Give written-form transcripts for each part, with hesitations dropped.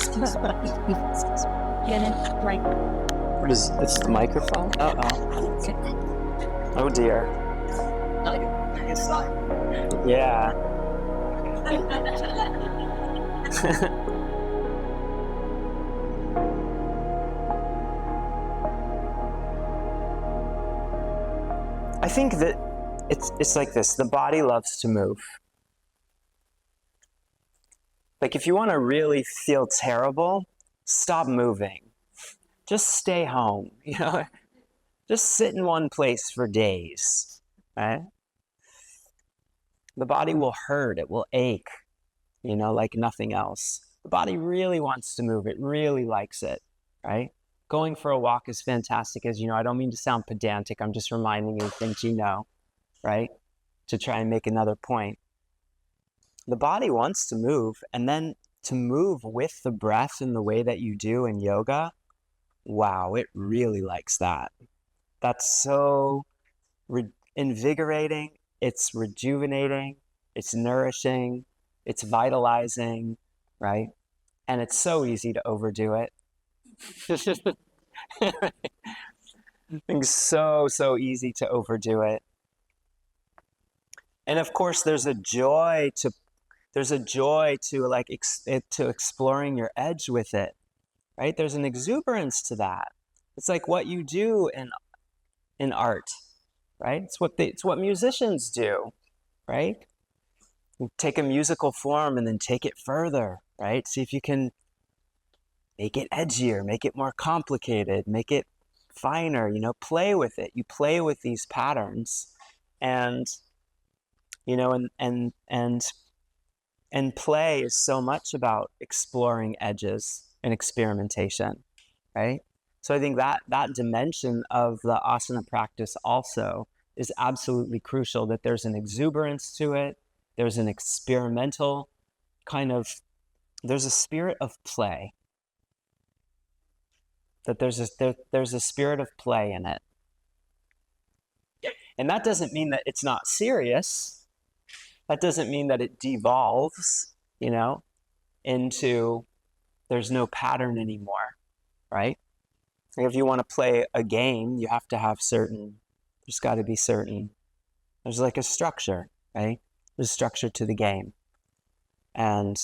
Excuse me. Get it right. What is it's the microphone? Oh dear. Yeah. I think that it's like this. The body loves to move. Like if you want to really feel terrible, stop moving. Just stay home, you know? Just sit in one place for days, right? The body will hurt, it will ache, you know, like nothing else. The body really wants to move, it really likes it, right? Going for a walk is fantastic, as you know. I don't mean to sound pedantic, I'm just reminding you of things you know, right? To try and make another point. The body wants to move, and then to move with the breath in the way that you do in yoga, wow, it really likes that. That's so invigorating, it's rejuvenating, it's nourishing, it's vitalizing, right? And it's so easy to overdo it. It's so easy to overdo it. And of course, there's a joy to like to exploring your edge with it, right? There's an exuberance to that. It's like what you do in art, right? It's what musicians do, right? You take a musical form and then take it further, right? See if you can make it edgier, make it more complicated, make it finer, you know, play with it. You play with these patterns, and you know, and play is so much about exploring edges and experimentation, right? So I think that dimension of the asana practice also is absolutely crucial, that there's an exuberance to it, there's an experimental kind of, there's a spirit of play, that there's a spirit of play in it. And that doesn't mean that it's not serious. That doesn't mean that it devolves, you know, into there's no pattern anymore, right? Like if you want to play a game, you have to have there's got to be there's like a structure, right? There's a structure to the game. And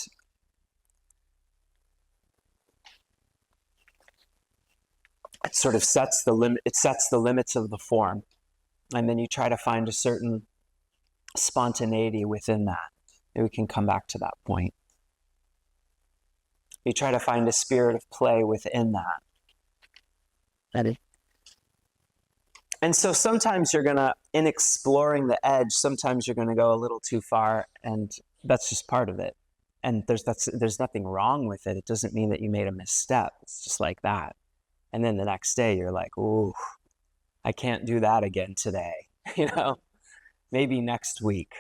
it sort of sets the limits of the form. And then you try to find a certain spontaneity within that. Maybe we can come back to that point. You try to find a spirit of play within that. And so sometimes you're gonna, in exploring the edge, sometimes you're gonna go a little too far, and that's just part of it. And there's nothing wrong with it. It doesn't mean that you made a misstep. It's just like that. And then the next day you're like, ooh, I can't do that again today. You know, maybe next week,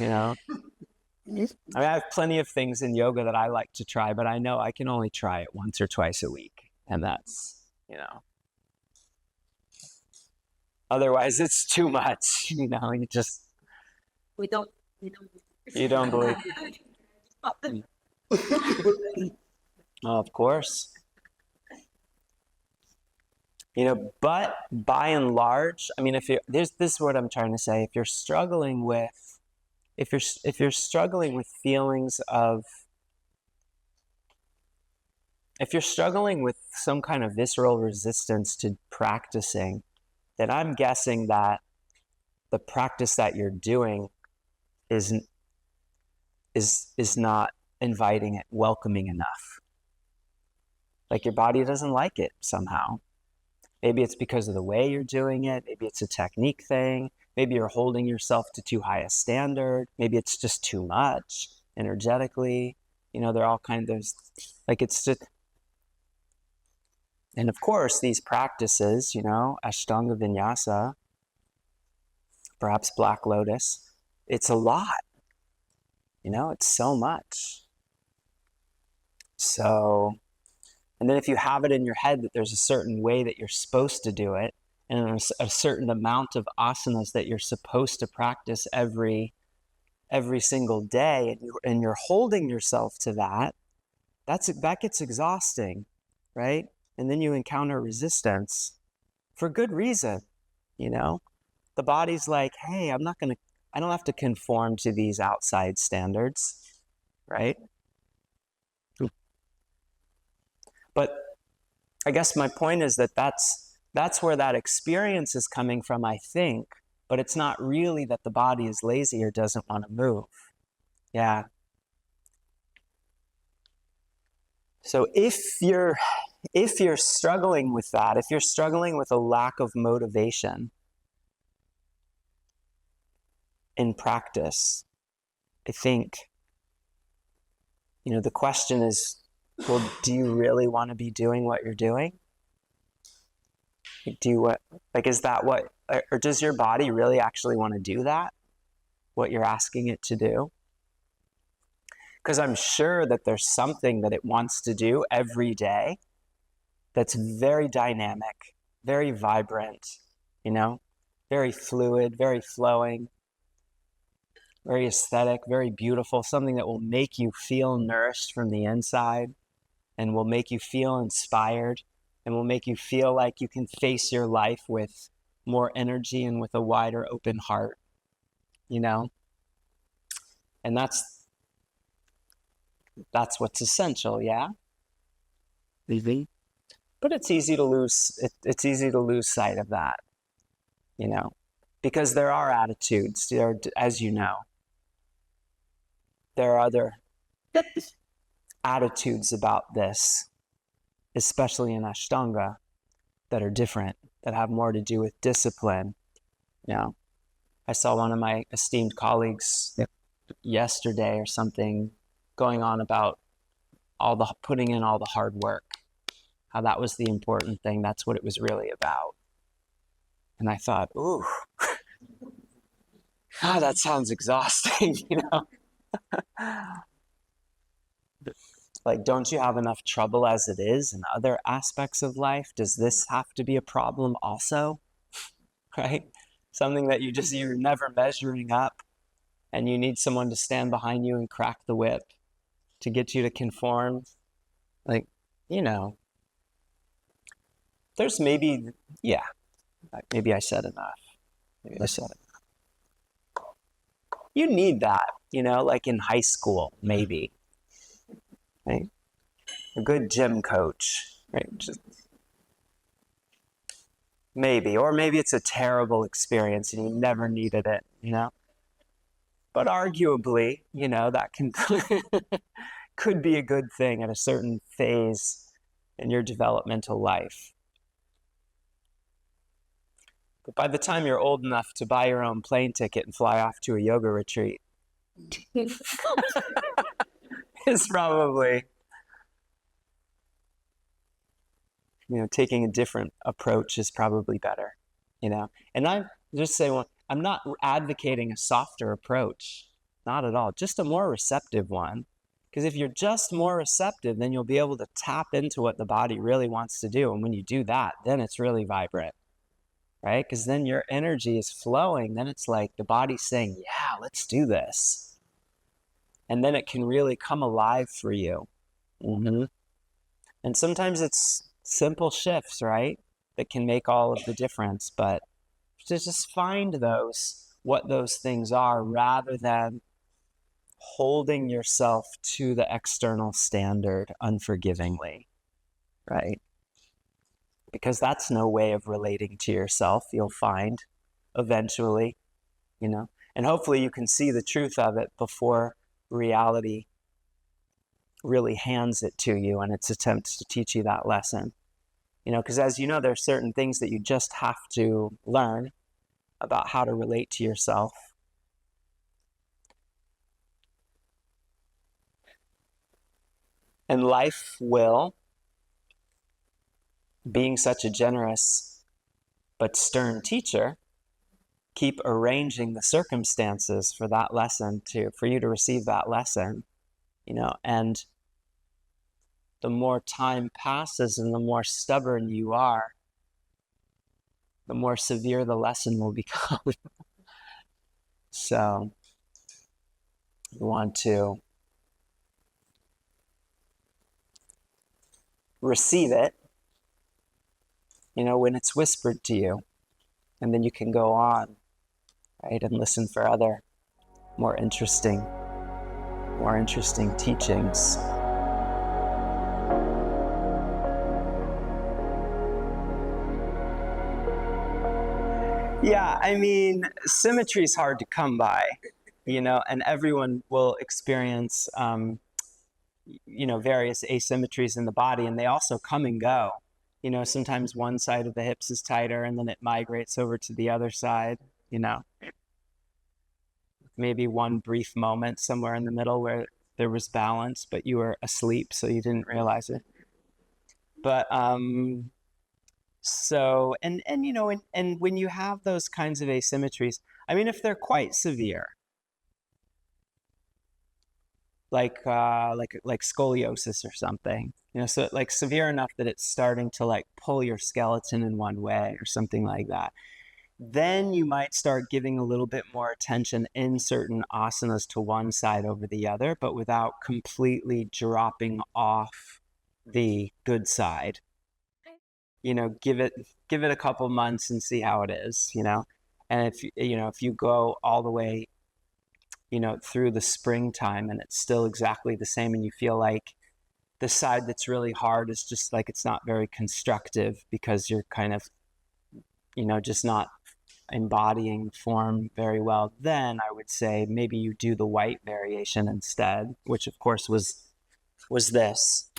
you know. I mean, I have plenty of things in yoga that I like to try, but I know I can only try it once or twice a week. And that's, you know, otherwise it's too much, you know, you don't believe. Oh, of course. You know, but by and large, I mean, this is what I'm trying to say. If you're struggling with feelings of, if you're struggling with some kind of visceral resistance to practicing, then I'm guessing that the practice that you're doing is not inviting it, welcoming enough. Like your body doesn't like it somehow. Maybe it's because of the way you're doing it. Maybe it's a technique thing. Maybe you're holding yourself to too high a standard. Maybe it's just too much energetically. You know, they're all kind of, like it's just, and of course these practices, you know, Ashtanga Vinyasa, perhaps Black Lotus, it's a lot. You know, it's so much. So, and then if you have it in your head that there's a certain way that you're supposed to do it, and there's a certain amount of asanas that you're supposed to practice every single day, and you're holding yourself to that, that gets exhausting, right? And then you encounter resistance for good reason, you know? The body's like, hey, I don't have to conform to these outside standards, right? But I guess my point is that that's where that experience is coming from, I think, but it's not really that the body is lazy or doesn't want to move. Yeah. So if you're struggling with that, if you're struggling with a lack of motivation in practice, I think, the question is, well, do you really want to be doing what you're doing? Is that what, or does your body really actually want to do that? What you're asking it to do? Because I'm sure that there's something that it wants to do every day that's very dynamic, very vibrant, very fluid, very flowing, very aesthetic, very beautiful, something that will make you feel nourished from the inside and will make you feel inspired and will make you feel like you can face your life with more energy and with a wider open heart, And that's what's essential, yeah? But it's easy to lose sight of that, because there are attitudes, as you know. There are other attitudes about this, especially in Ashtanga, that are different, that have more to do with discipline. I saw one of my esteemed colleagues yesterday or something going on about putting in all the hard work, how that was the important thing. That's what it was really about. And I thought, ooh, that sounds exhausting, Like, don't you have enough trouble as it is in other aspects of life? Does this have to be a problem also? Right? Something that you're never measuring up, and you need someone to stand behind you and crack the whip to get you to conform. There's maybe I said enough. Maybe I said it. You need that, like in high school, maybe. Right? A good gym coach, right? Maybe, or maybe it's a terrible experience and you never needed it, But arguably, that could be a good thing at a certain phase in your developmental life. But by the time you're old enough to buy your own plane ticket and fly off to a yoga retreat, it's probably, taking a different approach is probably better, And I just say, I'm not advocating a softer approach, not at all, just a more receptive one. Because if you're just more receptive, then you'll be able to tap into what the body really wants to do. And when you do that, then it's really vibrant, right? Because then your energy is flowing. Then it's like the body's saying, yeah, let's do this. And then it can really come alive for you. Mm-hmm. And sometimes it's simple shifts, right? That can make all of the difference. But to just find what those things are, rather than holding yourself to the external standard unforgivingly, right? Because that's no way of relating to yourself, you'll find eventually, and hopefully you can see the truth of it before reality really hands it to you and its attempts to teach you that lesson. Because as you know, there are certain things that you just have to learn about how to relate to yourself. And life will, being such a generous but stern teacher, keep arranging the circumstances for that lesson for you to receive that lesson, and the more time passes and the more stubborn you are, the more severe the lesson will become. So you want to receive it, when it's whispered to you. And then you can go on, right, and listen for other more interesting teachings. Yeah, I mean, symmetry is hard to come by, and everyone will experience, various asymmetries in the body, and they also come and go. Sometimes one side of the hips is tighter and then it migrates over to the other side, maybe one brief moment somewhere in the middle where there was balance, but you were asleep, so you didn't realize it. But, so, and when you have those kinds of asymmetries, I mean, if they're quite severe, like scoliosis or something, so like severe enough that it's starting to like pull your skeleton in one way or something like that, then you might start giving a little bit more attention in certain asanas to one side over the other, but without completely dropping off the good side. Give it a couple months and see how it is, and if you go all the way through the springtime and it's still exactly the same, and you feel like the side that's really hard is just like it's not very constructive because you're kind of just not embodying form very well, then I would say maybe you do the white variation instead, which of course was this.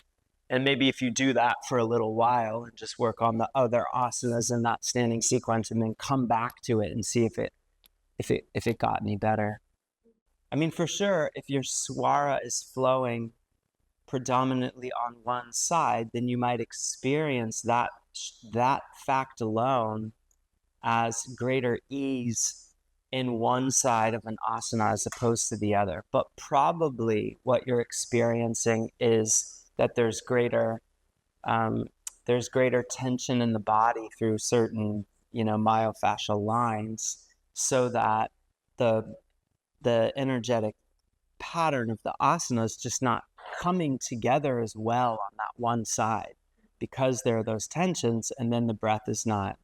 And maybe if you do that for a little while and just work on the other asanas in that standing sequence, and then come back to it and see if it got any better. I mean, for sure, if your swara is flowing predominantly on one side, then you might experience that fact alone as greater ease in one side of an asana as opposed to the other. But probably what you're experiencing is that there's greater tension in the body through certain myofascial lines, so that the energetic pattern of the asana is just not coming together as well on that one side, because there are those tensions, and then the breath is not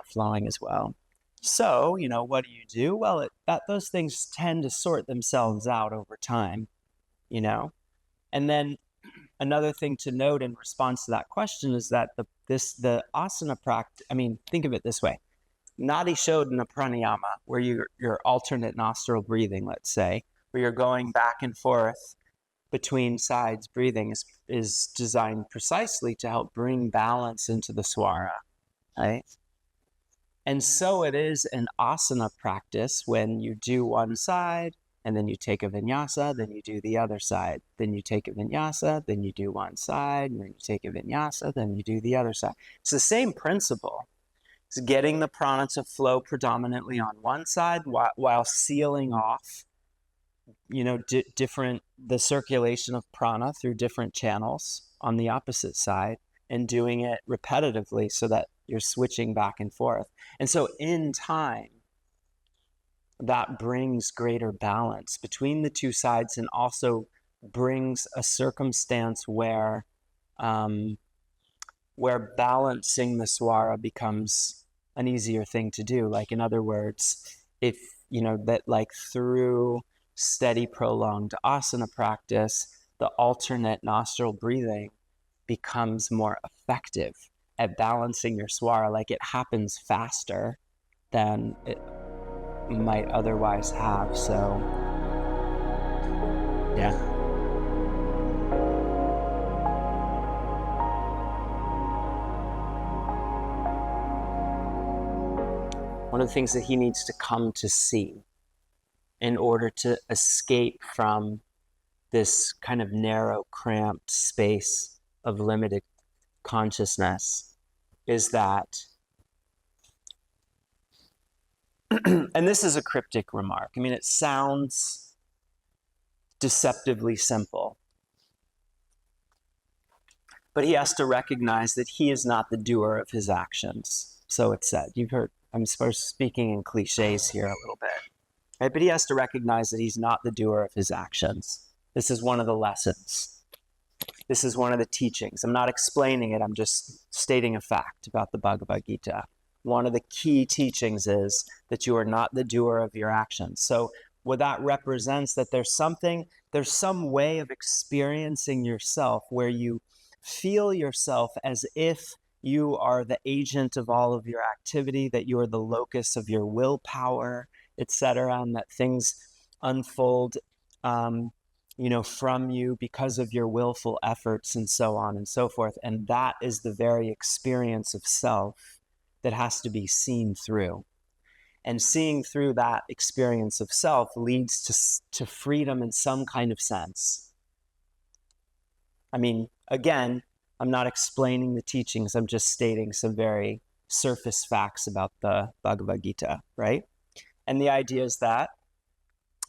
flowing as well. So, what do? Well, those things tend to sort themselves out over time, And then another thing to note in response to that question is that the asana practice, I mean, think of it this way. Nadi Shodhana pranayama, where your alternate nostril breathing, let's say, where you're going back and forth between sides breathing, is designed precisely to help bring balance into the swara, right? And so it is an asana practice when you do one side, and then you take a vinyasa, then you do the other side. Then you take a vinyasa, then you do one side, and then you take a vinyasa, then you do the other side. It's the same principle. It's getting the prana to flow predominantly on one side while sealing off, the circulation of prana through different channels on the opposite side, and doing it repetitively so that you're switching back and forth. And so in time, that brings greater balance between the two sides, and also brings a circumstance where balancing the swara becomes an easier thing to do. Like, in other words, if that, like, through steady prolonged asana practice, the alternate nostril breathing becomes more effective at balancing your swara. Like, it happens faster than it might otherwise have. So yeah. One of the things that he needs to come to see in order to escape from this kind of narrow, cramped space of limited consciousness is that, and this is a cryptic remark, I mean, it sounds deceptively simple, but he has to recognize that he is not the doer of his actions. So it's said. You've heard, I'm speaking in cliches here a little bit, right? But he has to recognize that he's not the doer of his actions. This is one of the lessons. This is one of the teachings. I'm not explaining it, I'm just stating a fact about the Bhagavad Gita. One of the key teachings is that you are not the doer of your actions. So what that represents, that there's some way of experiencing yourself where you feel yourself as if you are the agent of all of your activity, that you are the locus of your willpower, etc., and that things unfold from you because of your willful efforts and so on and so forth. And that is the very experience of self that has to be seen through. And seeing through that experience of self leads to freedom in some kind of sense. I mean, again, I'm not explaining the teachings, I'm just stating some very surface facts about the Bhagavad Gita, right? And the idea is that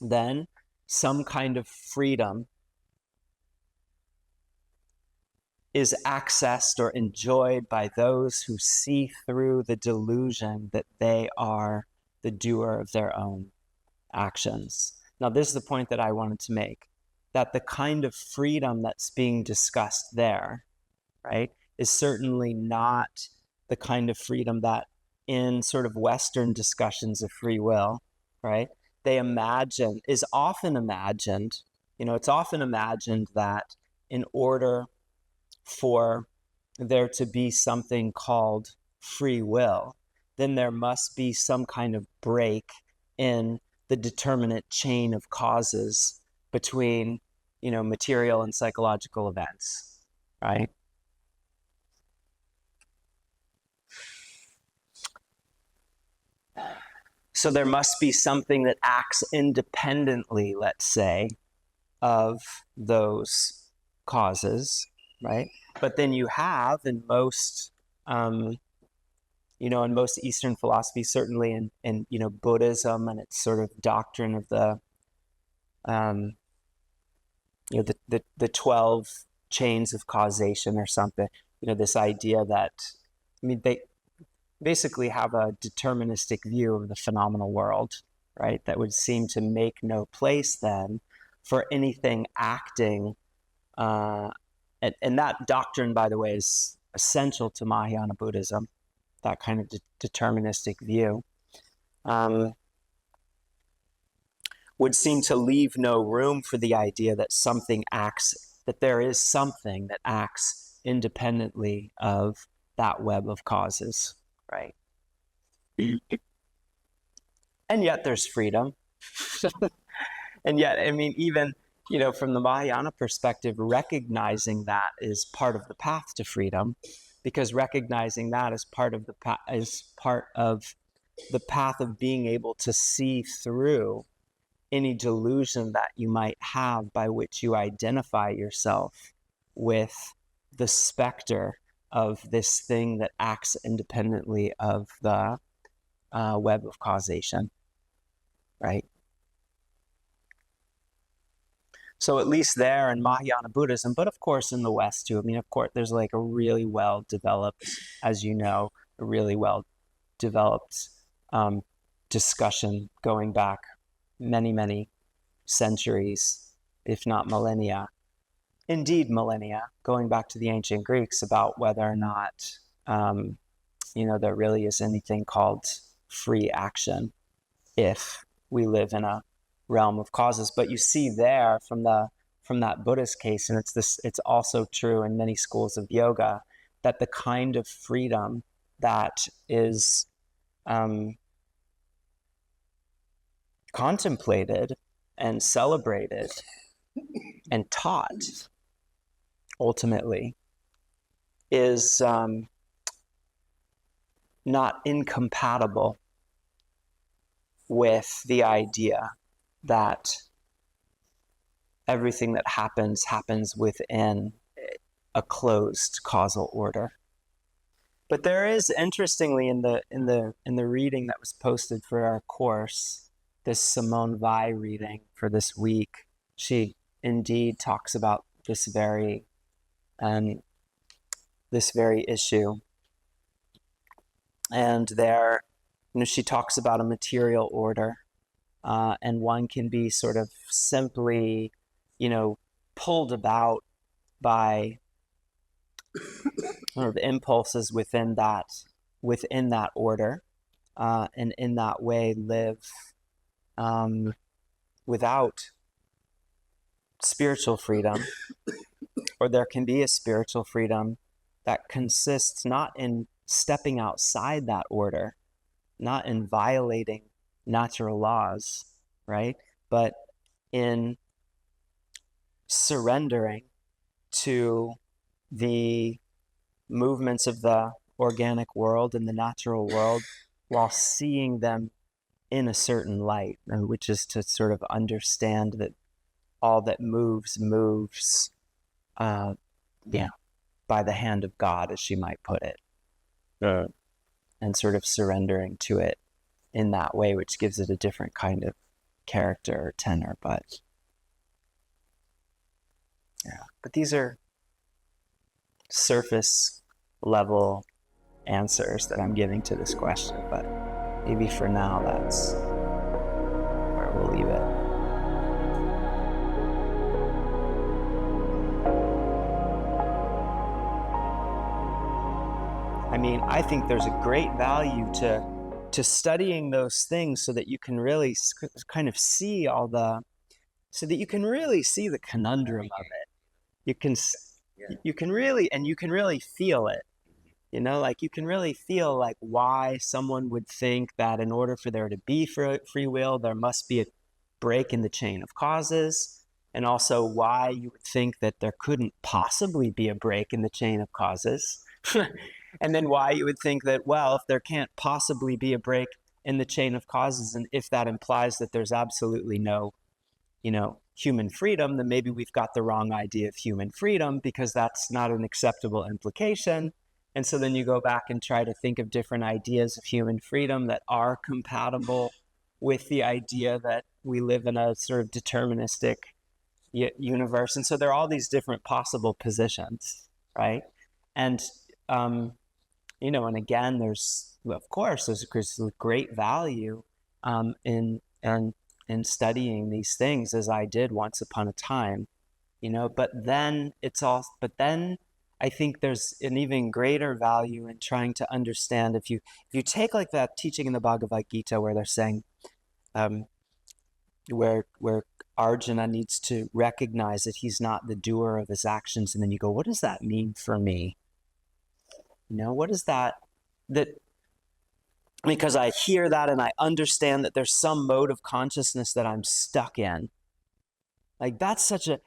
then some kind of freedom is accessed or enjoyed by those who see through the delusion that they are the doer of their own actions. Now, this is the point that I wanted to make, that the kind of freedom that's being discussed there, right, is certainly not the kind of freedom that in sort of Western discussions of free will, right, is often imagined, it's often imagined that in order for there to be something called free will, then there must be some kind of break in the determinate chain of causes between, material and psychological events, right? So there must be something that acts independently, let's say, of those causes, right? But then you have in most in most Eastern philosophy, certainly in Buddhism and its sort of doctrine of the the 12 chains of causation or something, this idea that, they basically have a deterministic view of the phenomenal world, right? That would seem to make no place then for anything acting. And that doctrine, by the way, is essential to Mahayana Buddhism, that kind of deterministic view, would seem to leave no room for the idea that there is something that acts independently of that web of causes, right? And yet there's freedom. And yet, even, from the Mahayana perspective, recognizing that is part of the path to freedom, because recognizing that is part of the path of being able to see through any delusion that you might have by which you identify yourself with the specter of this thing that acts independently of the web of causation, right? So at least there in Mahayana Buddhism, but of course in the West too. Of course, there's like a really well-developed, as you know, a really well-developed discussion going back many, many centuries, if not millennia. Indeed, millennia, going back to the ancient Greeks, about whether or not, there really is anything called free action if we live in a realm of causes. But you see there from that Buddhist case, and it's also true in many schools of yoga, that the kind of freedom that is contemplated and celebrated and taught ultimately is not incompatible with the idea that everything that happens within a closed causal order. But there is, interestingly, in the reading that was posted for our course, this Simone Vai reading for this week, she indeed talks about this very issue. And there, she talks about a material order, and one can be sort of simply, pulled about by sort of impulses within that order, and in that way live without spiritual freedom, or there can be a spiritual freedom that consists not in stepping outside that order, not in violating natural laws, right? But in surrendering to the movements of the organic world and the natural world while seeing them in a certain light, which is to sort of understand that all that moves by the hand of God, as she might put it, and sort of surrendering to it in that way, which gives it a different kind of character or tenor. But these are surface level answers that I'm giving to this question, but maybe for now that's where we'll leave it. I mean, I think there's a great value to studying those things so that you can really kind of see so that you can really see the conundrum of it. You can really feel it, like you can really feel like why someone would think that in order for there to be free will, there must be a break in the chain of causes, and also why you would think that there couldn't possibly be a break in the chain of causes. And then why you would think that, well, if there can't possibly be a break in the chain of causes, and if that implies that there's absolutely no, human freedom, then maybe we've got the wrong idea of human freedom, because that's not an acceptable implication. And so then you go back and try to think of different ideas of human freedom that are compatible with the idea that we live in a sort of deterministic universe. And so there are all these different possible positions, right? And and again, there's great value in studying these things, as I did once upon a time, but then I think there's an even greater value in trying to understand, if you take like that teaching in the Bhagavad Gita where they're saying, where Arjuna needs to recognize that he's not the doer of his actions, and then you go, what does that mean for me? What is that? Because I hear that and I understand that there's some mode of consciousness that I'm stuck in. Like that's the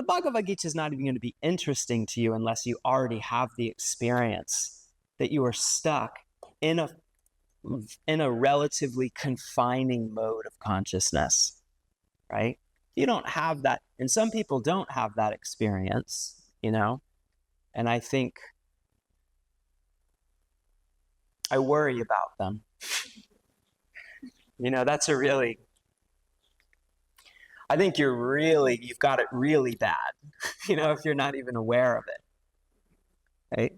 Bhagavad Gita is not even going to be interesting to you unless you already have the experience that you are stuck in a relatively confining mode of consciousness, right? You don't have that, and some people don't have that experience, and I think I worry about them. That's I think you've got it really bad, if you're not even aware of it, right?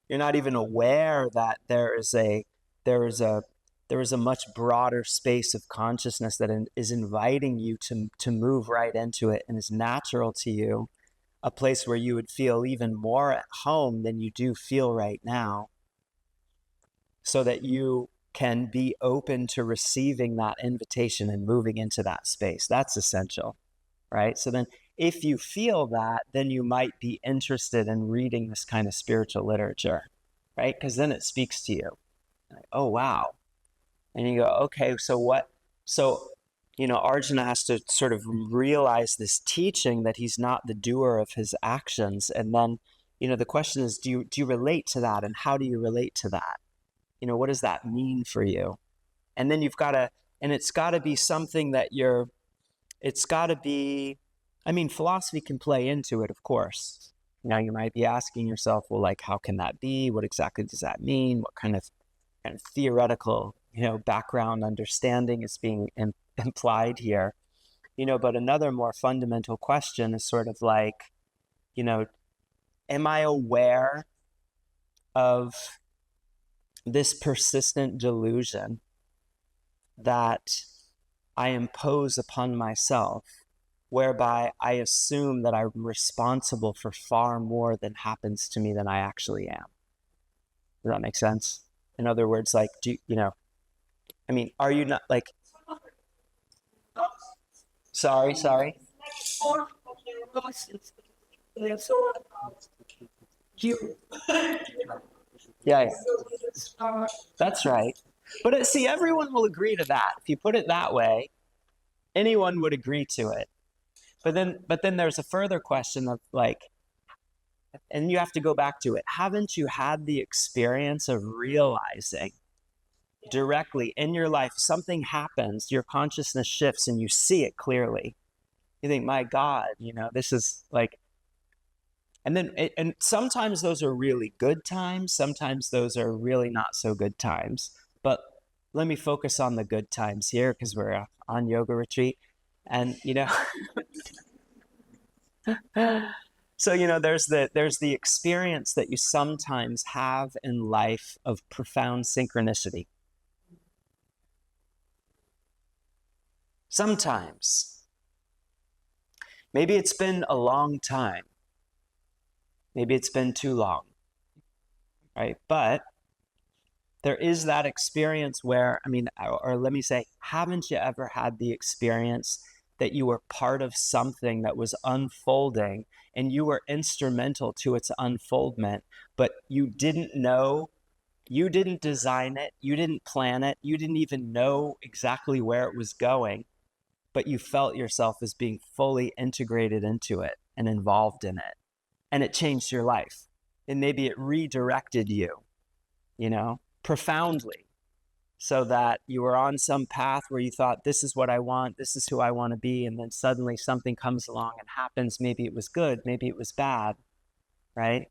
You're not even aware that there is a much broader space of consciousness that is inviting you to move right into it, and is natural to you, a place where you would feel even more at home than you do feel right now, so that you can be open to receiving that invitation and moving into that space. That's essential, right? So then if you feel that, then you might be interested in reading this kind of spiritual literature, right? Because then it speaks to you. Like, oh, wow. And you go, okay, so what? So, Arjuna has to sort of realize this teaching that he's not the doer of his actions. And then, the question is, do you relate to that? And how do you relate to that? What does that mean for you? And then it's got to be something that philosophy can play into it, of course. Now you might be asking yourself, well, like, how can that be? What exactly does that mean? What kind of theoretical, background understanding is being implied here? But another more fundamental question is sort of like, am I aware of this persistent delusion that I impose upon myself whereby I assume that I'm responsible for far more than happens to me than I actually am. Does that make sense? In other words, like, are you not like, sorry? Yeah, that's right. But see, everyone will agree to that. If you put it that way, anyone would agree to it. But then there's a further question of like, and you have to go back to it. Haven't you had the experience of realizing directly in your life, something happens, your consciousness shifts and you see it clearly. You think, my God, this is like, and sometimes those are really good times. Sometimes those are really not so good times. But let me focus on the good times here because we're on yoga retreat. And, so, there's the experience that you sometimes have in life of profound synchronicity. Sometimes. Maybe it's been a long time. Maybe it's been too long, right? But there is that experience where, or let me say, haven't you ever had the experience that you were part of something that was unfolding and you were instrumental to its unfoldment, but you didn't know, you didn't design it, you didn't plan it, you didn't even know exactly where it was going, but you felt yourself as being fully integrated into it and involved in it. And it changed your life. And maybe it redirected you, profoundly, so that you were on some path where you thought, this is what I want, this is who I want to be. And then suddenly something comes along and happens. Maybe it was good, maybe it was bad, right?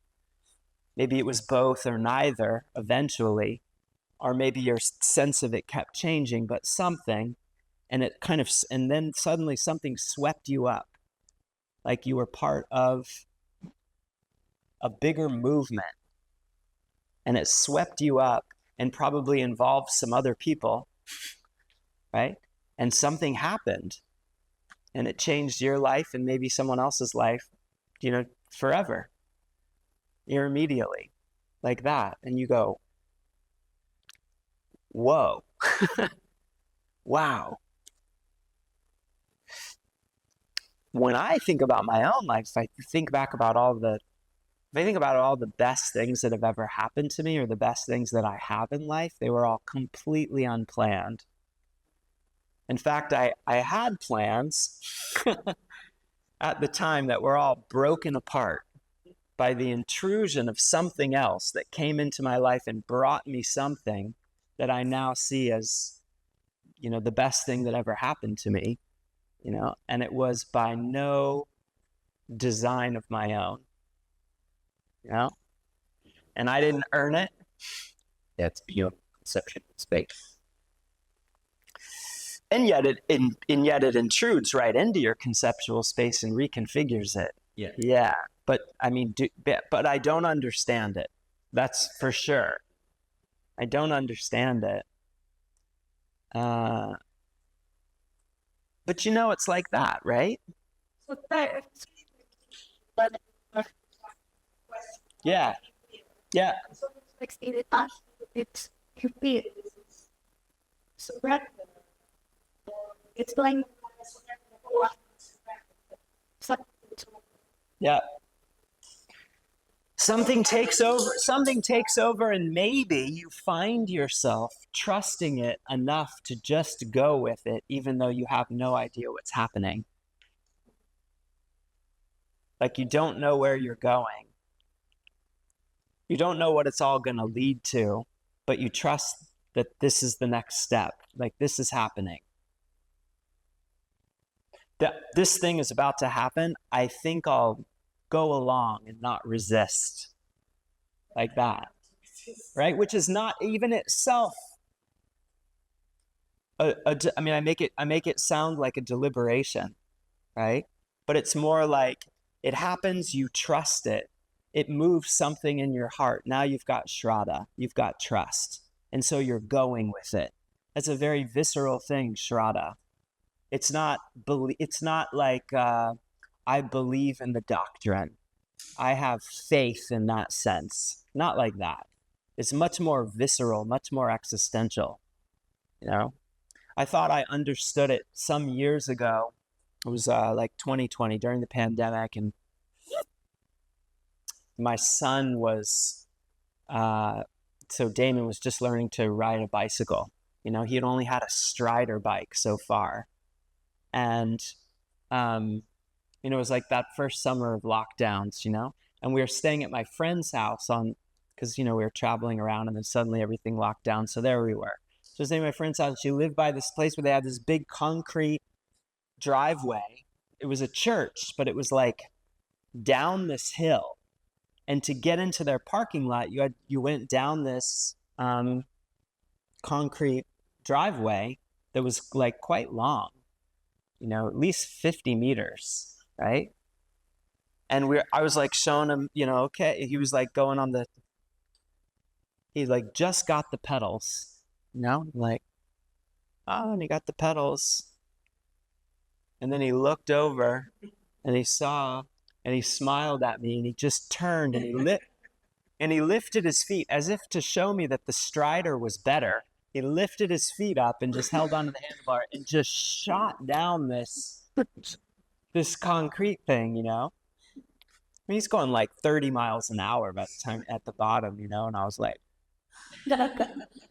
Maybe it was both or neither eventually, or maybe your sense of it kept changing, but something, and then suddenly something swept you up, like you were part of a bigger movement, and it swept you up and probably involved some other people, right? And something happened and it changed your life and maybe someone else's life, forever, irremediately, like that. And you go, whoa, wow. When I think about my own life, I think about all the best things that have ever happened to me, or the best things that I have in life, they were all completely unplanned. In fact, I had plans at the time that were all broken apart by the intrusion of something else that came into my life and brought me something that I now see as, the best thing that ever happened to me, and it was by no design of my own. And I didn't earn it. That's beyond conception of space. And yet it intrudes right into your conceptual space and reconfigures it. Yeah. But but I don't understand it. That's for sure. I don't understand it. But it's like that, right? Yeah. Yeah. Yeah. Something takes over, and maybe you find yourself trusting it enough to just go with it, even though you have no idea what's happening. Like, you don't know where you're going. You don't know what it's all going to lead to, but you trust that this is the next step. Like, this is happening. That this thing is about to happen. I think I'll go along and not resist, like that, right? Which is not even itself. I make it sound like a deliberation, right? But it's more like it happens. You trust it. It moves something in your heart. Now you've got Shrada. You've got trust, and so you're going with it. That's a very visceral thing, Shrada. It's not like I believe in the doctrine. I have faith in that sense. Not like that. It's much more visceral, much more existential, you know? I thought I understood it some years ago. It was like 2020 during the pandemic, and my son was, so Damon was just learning to ride a bicycle. You know, he had only had a Strider bike so far. And, you know, it was like that first summer of lockdowns, you know, and we were staying at my friend's house because, you know, we were traveling around and then suddenly everything locked down. So there we were. So I was staying at my friend's house. She lived by this place where they had this big concrete driveway. It was a church, but it was like down this hill. And to get into their parking lot, you went down this concrete driveway that was like quite long, you know, at least 50 meters, right? And I was like showing him, you know, okay, he was like going on he like just got the pedals, you know, like, oh, and he got the pedals. And then he looked over and he saw, and he smiled at me, and he just turned and he lifted his feet as if to show me that the Strider was better. He lifted his feet up and just held onto the handlebar and just shot down this concrete thing, you know? I mean, he's going like 30 miles an hour by the time at the bottom, you know? And I was like,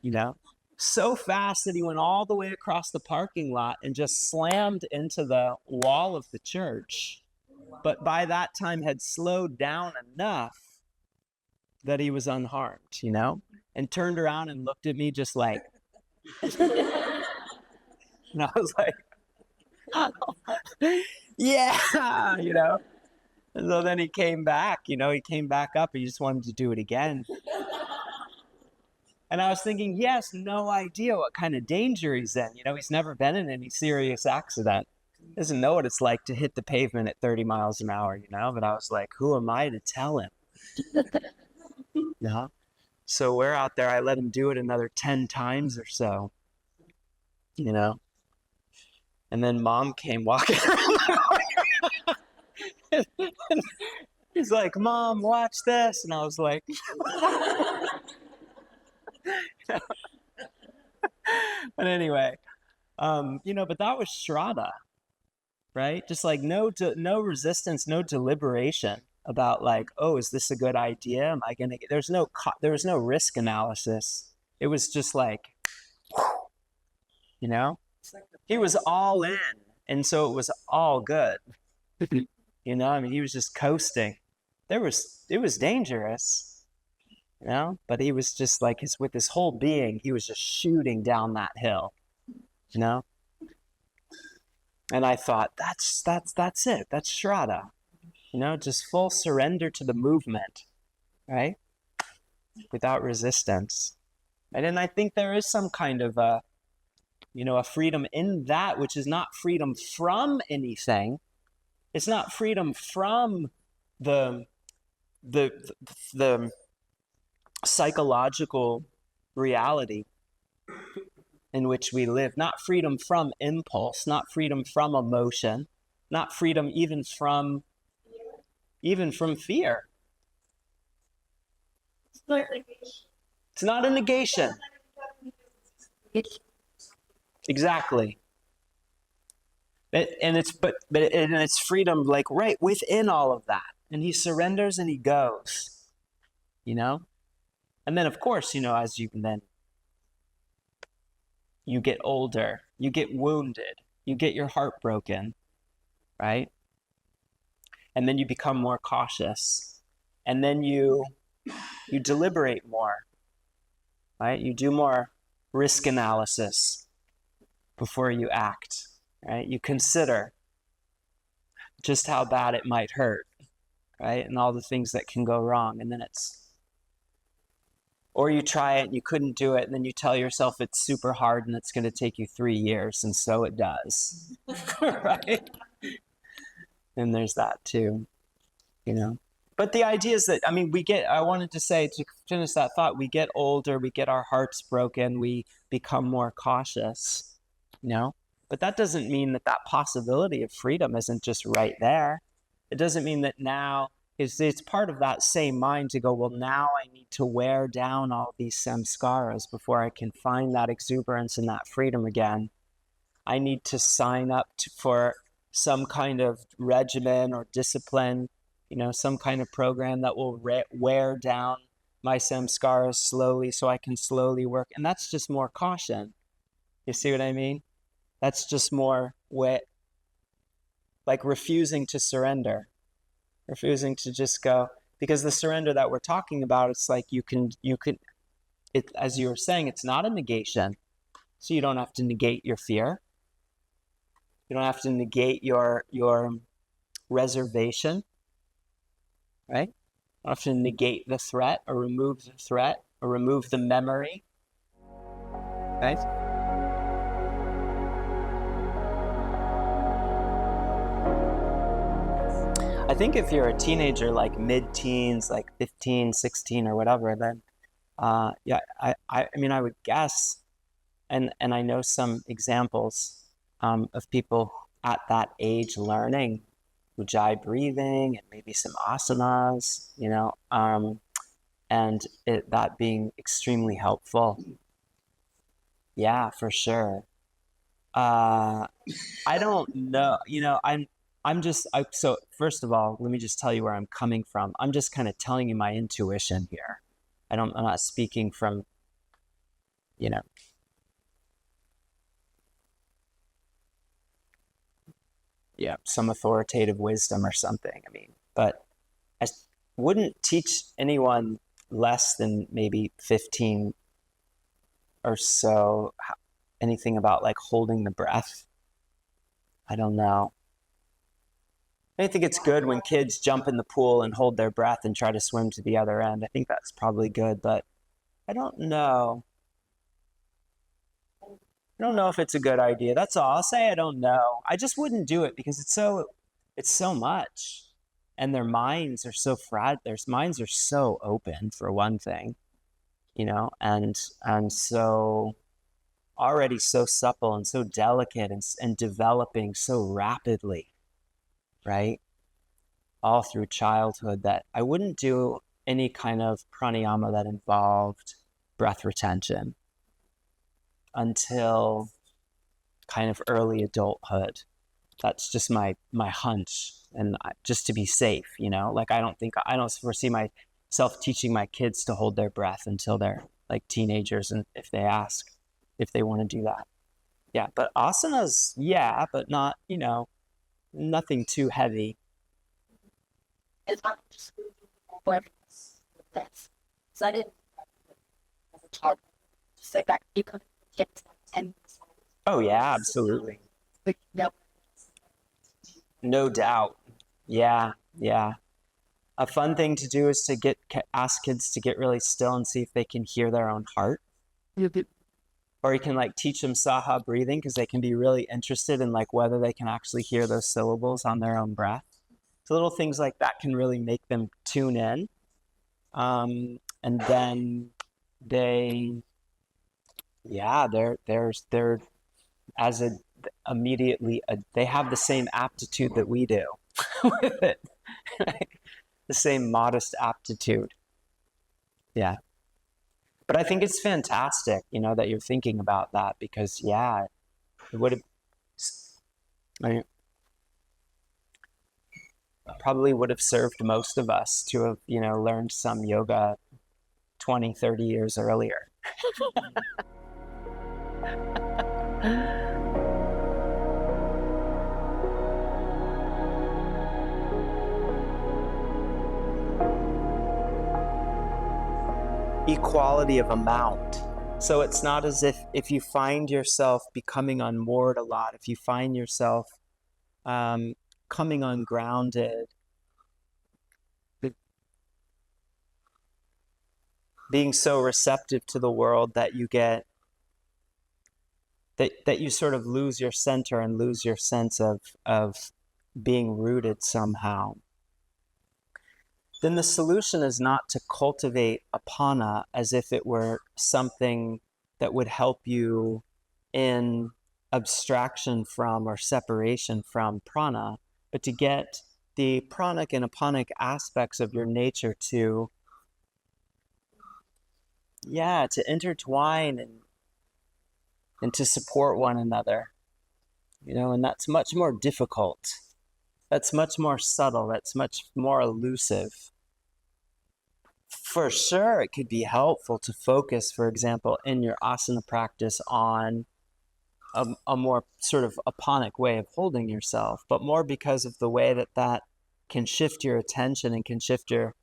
you know, so fast that he went all the way across the parking lot and just slammed into the wall of the church. But by that time had slowed down enough that he was unharmed, you know, and turned around and looked at me just like, and I was like, yeah, you know. And so then he came back, you know, he came back up. He just wanted to do it again. And I was thinking, he has no idea what kind of danger he's in. You know, he's never been in any serious accident. Doesn't know what it's like to hit the pavement at 30 miles an hour, you know? But I was like, who am I to tell him? Yeah. So we're out there. I let him do it another 10 times or so, you know? And then Mom came walking around. He's like, Mom, watch this. And I was like, but anyway, you know, but that was Shrada, right? Just like no resistance, no deliberation about like, oh, is this a good idea? Am I gonna get? There was no risk analysis. It was just like, you know, he was all in, and so it was all good. You know, I mean, he was just coasting. It was dangerous, you know, but he was just like with his whole being, he was just shooting down that hill, you know. And I thought, that's it. That's Shrada, you know, just full surrender to the movement, right? Without resistance. And I think there is some kind of a freedom in that, which is not freedom from anything. It's not freedom from the psychological reality in which we live, not freedom from impulse, not freedom from emotion, not freedom even from fear. It's not a negation. Exactly. And it's freedom like right within all of that. And he surrenders and he goes, you know? And then of course, you know, as you get older, you get wounded, you get your heart broken, right? And then you become more cautious. And then you deliberate more, right? You do more risk analysis before you act, right? You consider just how bad it might hurt, right? And all the things that can go wrong. And then or you try it and you couldn't do it, and then you tell yourself it's super hard and it's going to take you 3 years, and so it does, right? And there's that too, you know? But the idea is that, I mean, I wanted to say, to finish that thought, we get older, we get our hearts broken, we become more cautious, you know? But that doesn't mean that that possibility of freedom isn't just right there. It doesn't mean that now it's part of that same mind to go, well, now I need to wear down all these samskaras before I can find that exuberance and that freedom again. I need to sign up for some kind of regimen or discipline, some kind of program that will wear down my samskaras slowly so I can slowly work. And that's just more caution. You see what I mean? That's just more like refusing to surrender, refusing to just go, because the surrender that we're talking about, it's like you can, as you were saying, it's not a negation. So you don't have to negate your fear. You don't have to negate your reservation, right? You don't have to negate the threat or remove the threat or remove the memory, right? I think if you're a teenager, like mid-teens, like 15, 16 or whatever, then yeah, I mean, I would guess, and I know some examples of people at that age learning ujjayi breathing and maybe some asanas, and that being extremely helpful. Yeah, for sure. I don't know, so first of all, let me just tell you where I'm coming from. I'm just kind of telling you my intuition here. I'm not speaking from, some authoritative wisdom or something. I mean, but I wouldn't teach anyone less than maybe 15 or so anything about like holding the breath. I don't know. I think it's good when kids jump in the pool and hold their breath and try to swim to the other end. I think that's probably good, but I don't know. I don't know if it's a good idea. That's all. I'll say I don't know. I just wouldn't do it because it's so much. And their minds are so fragile. Their minds are so open, for one thing, and so already so supple and so delicate and developing so rapidly, right? All through childhood, that I wouldn't do any kind of pranayama that involved breath retention until kind of early adulthood. That's just my hunch, and just to be safe, like I don't foresee myself teaching my kids to hold their breath until they're like teenagers, and if they ask if they want to do that. Yeah, but asanas, yeah, but not, nothing too heavy. It's not just for that's so I didn't talk just like that you could get 10. Oh yeah, absolutely. Like, yep. No doubt. Yeah, yeah. A fun thing to do is to ask kids to get really still and see if they can hear their own heart. Or you can like teach them saha breathing, because they can be really interested in like whether they can actually hear those syllables on their own breath. So little things like that can really make them tune in. And then they're immediately, they have the same aptitude that we do with it, right? The same modest aptitude. Yeah. But I think it's fantastic, that you're thinking about that, because it would have, probably would have served most of us to have, learned some yoga 20, 30 years earlier. Equality of amount. So it's not as if you find yourself becoming unmoored a lot, if you find yourself coming ungrounded, being so receptive to the world that you get, that you sort of lose your center and lose your sense of being rooted somehow, then the solution is not to cultivate apana as if it were something that would help you in abstraction from or separation from prana, but to get the pranic and apanic aspects of your nature to intertwine and to support one another, and that's much more difficult. That's much more subtle. That's much more elusive. For sure, it could be helpful to focus, for example, in your asana practice on a more sort of aponic way of holding yourself, but more because of the way that can shift your attention and can shift your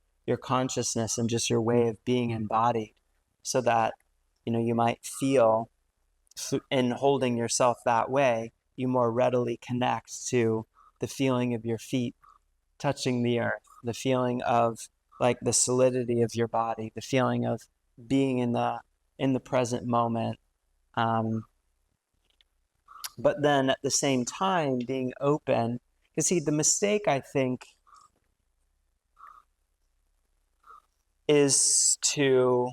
consciousness and just your way of being embodied, so that you might feel in holding yourself that way, you more readily connect to the feeling of your feet touching the earth, the feeling of like the solidity of your body, the feeling of being in the present moment. But then at the same time being open. Because see, the mistake, I think, is to,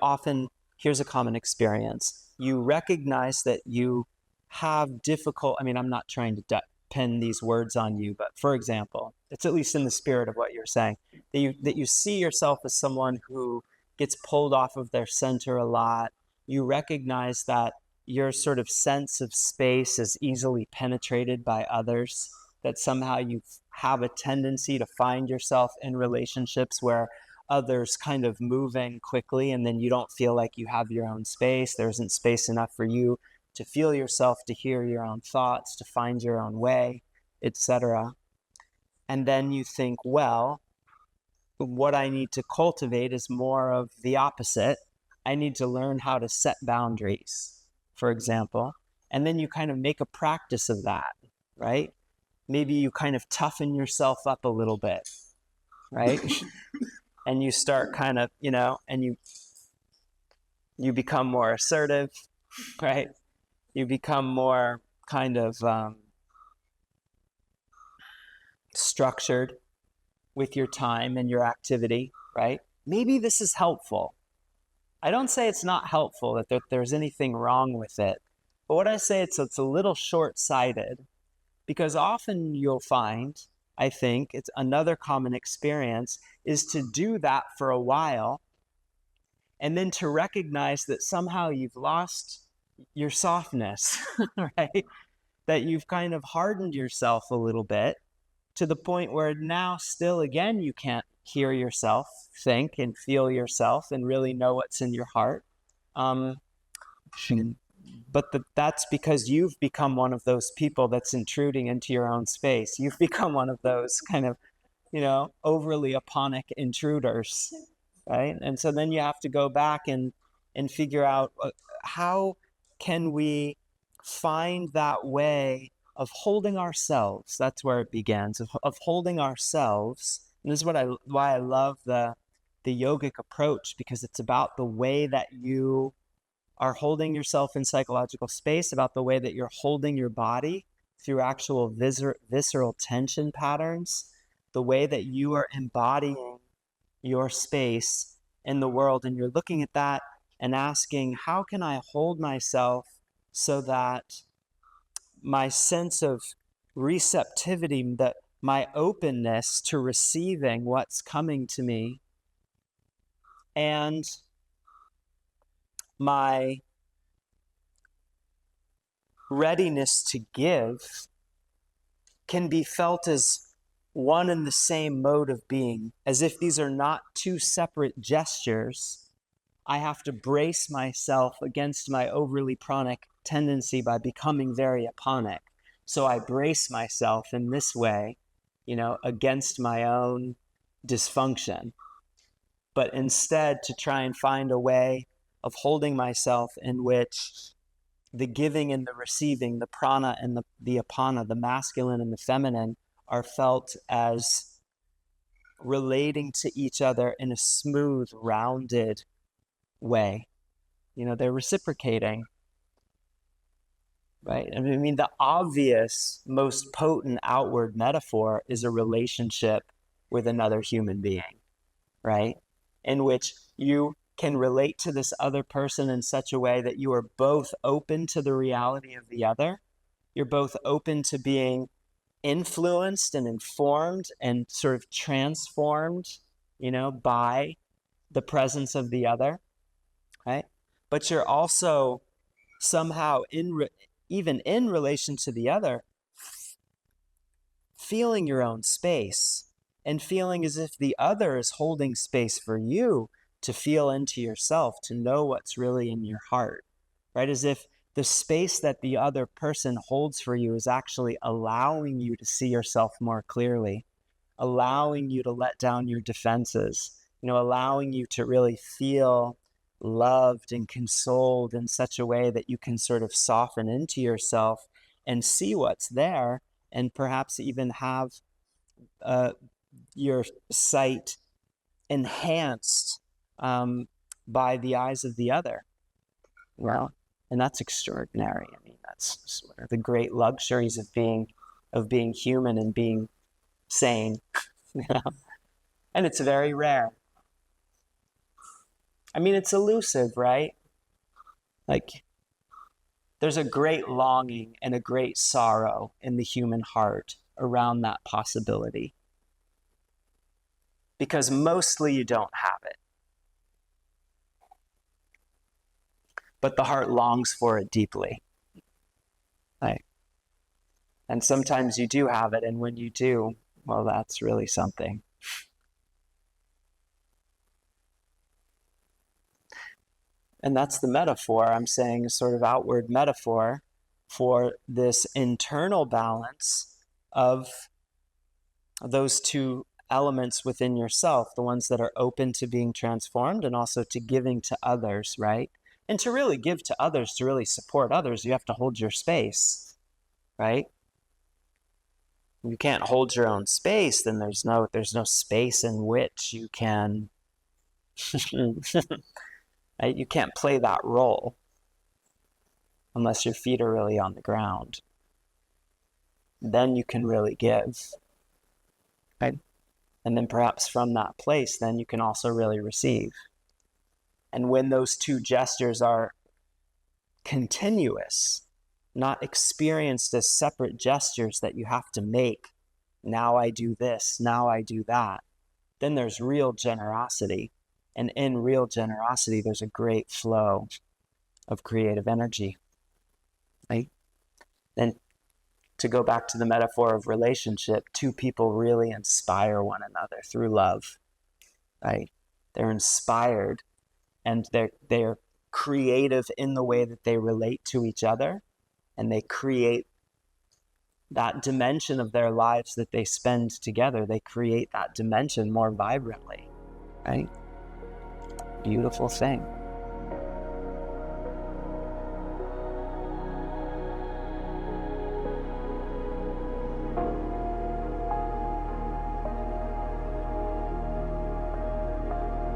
often, here's a common experience. You recognize that you have difficult, I'm not trying to pin these words on you, but for example, it's at least in the spirit of what you're saying, that you see yourself as someone who gets pulled off of their center a lot. You recognize that your sort of sense of space is easily penetrated by others, that somehow you have a tendency to find yourself in relationships where others kind of moving quickly, and then you don't feel like you have your own space. There isn't space enough for you to feel yourself, to hear your own thoughts, to find your own way, etc. And then you think, well, what I need to cultivate is more of the opposite. I need to learn how to set boundaries, for example. And then you kind of make a practice of that, right? Maybe you kind of toughen yourself up a little bit, right? And you start kind of, and you become more assertive, right? You become more kind of structured with your time and your activity, right? Maybe this is helpful. I don't say it's not helpful, that there's anything wrong with it. But what I say, it's a little short-sighted, because often you'll find, I think, it's another common experience, is to do that for a while, and then to recognize that somehow you've lost your softness, right? That you've kind of hardened yourself a little bit to the point where now still, again, you can't hear yourself think and feel yourself and really know what's in your heart. But that's because you've become one of those people that's intruding into your own space. You've become one of those kind of, overly aponic intruders, right? And so then you have to go back and figure out how can we find that way of holding ourselves. That's where it begins, of holding ourselves. And this is why I love the yogic approach, because it's about the way that you are holding yourself in psychological space, about the way that you're holding your body through actual visceral tension patterns, the way that you are embodying your space in the world. And you're looking at that and asking, how can I hold myself so that my sense of receptivity, that my openness to receiving what's coming to me, and my readiness to give can be felt as one and the same mode of being, as if these are not two separate gestures. I have to brace myself against my overly pranic tendency by becoming very aponic. So I brace myself in this way, against my own dysfunction. But instead, to try and find a way of holding myself in which the giving and the receiving, the prana and the apana, the masculine and the feminine, are felt as relating to each other in a smooth, rounded way. They're reciprocating, right? The obvious, most potent outward metaphor is a relationship with another human being, right? In which you can relate to this other person in such a way that you are both open to the reality of the other. You're both open to being influenced and informed and sort of transformed, by the presence of the other, right? But you're also somehow even in relation to the other, feeling your own space and feeling as if the other is holding space for you to feel into yourself, to know what's really in your heart, right? As if the space that the other person holds for you is actually allowing you to see yourself more clearly, allowing you to let down your defenses, allowing you to really feel loved and consoled in such a way that you can sort of soften into yourself and see what's there, and perhaps even have your sight enhanced by the eyes of the other. Well, and that's extraordinary. I mean, that's one of the great luxuries of being human and being sane. And it's very rare. I mean, it's elusive, right? Like, there's a great longing and a great sorrow in the human heart around that possibility, because mostly you don't have it. But the heart longs for it deeply. Right? And sometimes you do have it, and when you do, well, that's really something. And that's the metaphor I'm saying, a sort of outward metaphor for this internal balance of those two elements within yourself, the ones that are open to being transformed and also to giving to others, right? And to really give to others, to really support others, you have to hold your space, right? You can't hold your own space, then there's no space in which you can right? You can't play that role unless your feet are really on the ground. Then you can really give, right? And then perhaps from that place, then you can also really receive. And when those two gestures are continuous, not experienced as separate gestures that you have to make, now I do this, now I do that, then there's real generosity. And in real generosity, there's a great flow of creative energy, right? And to go back to the metaphor of relationship, two people really inspire one another through love, right? They're inspired, and they're creative in the way that they relate to each other, and they create that dimension of their lives that they spend together. They create that dimension more vibrantly, right? Beautiful thing.